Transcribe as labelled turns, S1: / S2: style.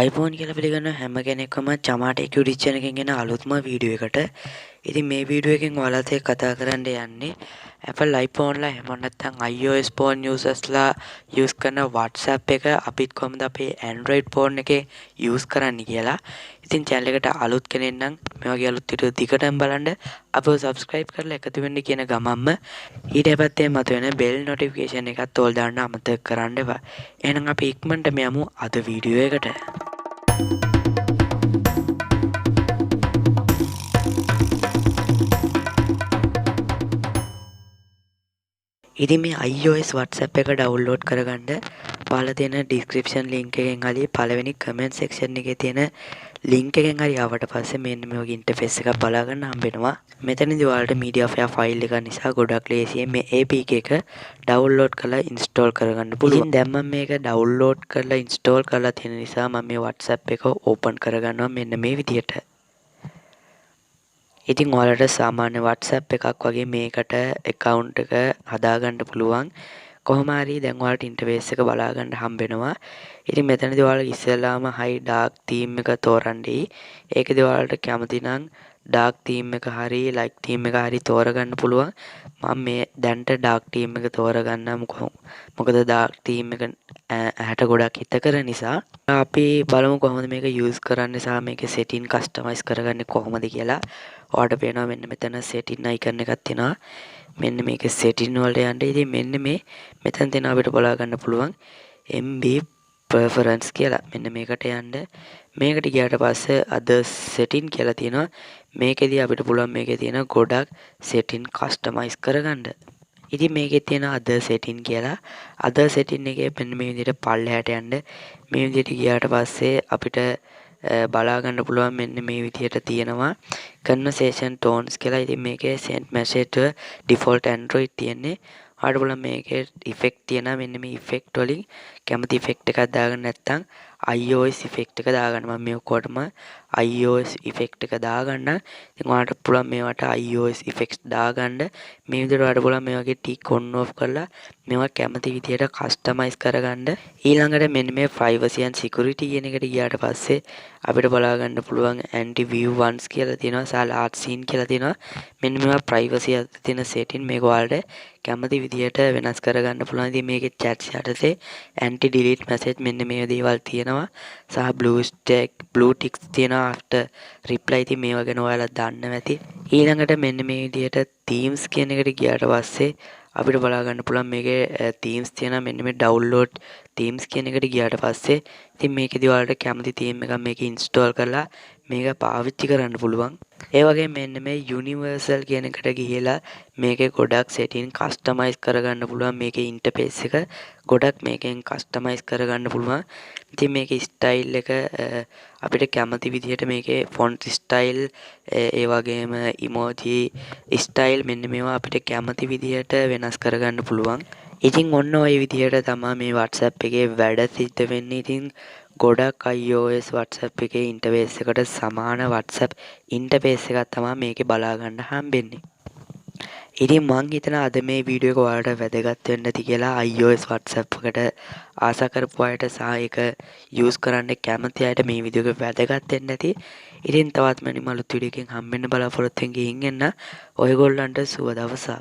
S1: iPhone කියලා පිළිගන්න හැම කෙනෙක්ම චමාට YouTube channel එකෙන් එන අලුත්ම වීඩියෝ එකට. ඉතින් මේ වීඩියෝ එකෙන් ඔයාලත් එක්ක කතා කරන්න යන්නේ Apple iPhone ලා එහෙම නැත්නම් iOS phone usersලා use කරන WhatsApp එක අපිත් කොහොමද අපේ Android phone එකේ use කරන්නේ කියලා. ඉතින් channel එකට අලුත් කෙනෙක් නම් මේ වගේ අලුත් වීඩියෝ දිගටම බලන්න අපව subscribe කරලා එකතු වෙන්න කියන ගමන්ම ඊට පැත්තේ මතුවෙන bell notification එකත් ඕල් දාන්න අමතක කරන්න එපා. එහෙනම් අපි ඉක්මනට යමු අද වීඩියෝ එකට. ඉතින් මේ iOS WhatsApp එක ඩවුන්ලෝඩ් කරගන්න පහළ තියෙන description link එකෙන් හරි පළවෙනි comment section එකේ තියෙන link එකෙන් හරි ආවට පස්සේ මෙන්න මේ වගේ interface එකක් බලා ගන්න හම්බ වෙනවා. මෙතනදී ඔයාලට media file එක නිසා ගොඩක් ලේසියෙන් මේ APK එක download කරලා install කරගන්න පුළුවන්. ඉතින් දැන් මම මේක download කරලා install කරලා තියෙන නිසා මම මේ WhatsApp එක open කරගන්නවා මෙන්න මේ විදියට. ඉතින් ඔයාලට සාමාන්‍ය WhatsApp එකක් වගේ මේකට account එක හදාගන්න පුළුවන්. කොහොම හරි දැන් ඔයාලට interface එක බලා ගන්න හම්බ වෙනවා. ඉතින් මෙතනදී ඔයාලා ඉස්සෙල්ලාම high dark theme එක තෝරන්නේ. ඒකදී ඔයාලට කැමති නම් dark theme එක හරි light theme එක හරි තෝරගන්න පුළුවන්. මම මේ දැන්ට dark theme එක තෝරගන්නම් මොකද dark theme එක ඇහැට ගොඩක් හිතකර නිසා. අපි බලමු කොහොමද මේක use කරන්න සහ මේකේ setting customize කරගන්නේ කොහොමද කියලා. ඔයාලට පේනවා මෙන්න මෙතන setting icon එකක් තියෙනවා. මෙන්න මේක setting වලට යන්න. ඉතින් මෙන්න මේ මෙතන තියෙන අපිට බලා ගන්න පුළුවන් MB preference කියලා. මෙන්න මේකට යන්න. මේකට ගියාට පස්සේ other setting කියලා තියෙනවා. මේකෙදී අපිට පුළුවන් මේකේ තියෙන ගොඩක් setting customize කරගන්න. ඉතින් මේකේ තියෙන other setting කියලා other setting එකේ මෙන්න මේ විදිහට පල්ලෙහාට යන්න. මේ විදිහට ගියාට පස්සේ අපිට බලා ගන්න පුළුවන් මෙන්න මේ විදිහට තියෙනවා conversation tones කියලා. ඉතින් මේකේ send message to default Android තියෙන්නේ. ඔයාලට බලන්න මේකේ effect තියෙනවා. මෙන්න මේ effect වලින් කැමති effect එකක් දාගන්න නැත්නම් iOS effect එක දාගන්න. මම මේ ඔක්කොටම iOS effect එක දාගන්න. ඉතින් ඔයාලට පුළුවන් මේවට iOS effects දාගන්න. මේ විදිහට ඔයාලට පුළුවන් මේ වගේ tick on off කරලා මේවා කැමති විදිහට customize කරගන්න. ඊළඟට මෙන්න මේ privacy and security කියන එකට ගියාට පස්සේ අපිට බලා ගන්න පුළුවන් anti view ones කියලා තියෙනවා සහ large scene කියලා තියෙනවා. මෙන්න මේවා privacy අතර තියෙන setting මේක ඔයාලට කැමති විදිහට වෙනස් කරගන්න පුළුවන්. ඉතින් මේකේ chats යටතේ anti delete message මෙන්න මේ දේවල් තියෙනවා සහ blue ticks තියෙනවා after reply. ඉතින් මේවා ගැන ඔයාලා දන්නවා ඇති. ඊළඟට මෙන්න මේ විදිහට themes කියන එකට ගියාට පස්සේ අපිට බලා ගන්න පුළුවන් මේකේ themes තියෙනවා. මෙන්න මේ download themes කියන එකට ගියාට පස්සේ ඉතින් මේකෙදි ඔයාලට කැමති theme එකක් මේක install කරලා මේක පාවිච්චි කරන්න පුළුවන්. ඒ වගේ මෙන්න මේ universal කියන එකට ගිහිලා මේකේ ගොඩක් setting customize කරගන්න පුළුවන්. මේකේ interface එක ගොඩක් මේකෙන් customize කරගන්න පුළුවන්. ඉතින් මේකේ style එක අපිට කැමති විදිහට මේකේ font style ඒ වගේම emoji style මෙන්න මේවා අපිට කැමති විදිහට වෙනස් කරගන්න පුළුවන්. ඉතින් ඔන්න ඔය විදිහට තමයි මේ WhatsApp එකේ වැඩ සිද්ධ වෙන්නේ. ඉතින් ගොඩක් iOS WhatsApp එකේ interface එකට සමාන WhatsApp interface එකක් තමයි මේකේ බලා ගන්න හම්බෙන්නේ. ඉතින් මං හිතනවා අද මේ වීඩියෝ එක ඔයාලට වැදගත් වෙන්න ඇති කියලා. iOS WhatsApp එකට ආසා කරපු අයට සහ ඒක use කරන්න කැමති අයට මේ වීඩියෝ එක වැදගත් වෙන්න ඇති. ඉතින් තවත් මනින් අලුත් වීඩියෝ එකකින් හම්බෙන්න බලාපොරොත්තු වෙමින් ඉන්න ඔයගොල්ලන්ට සුබ දවසක්.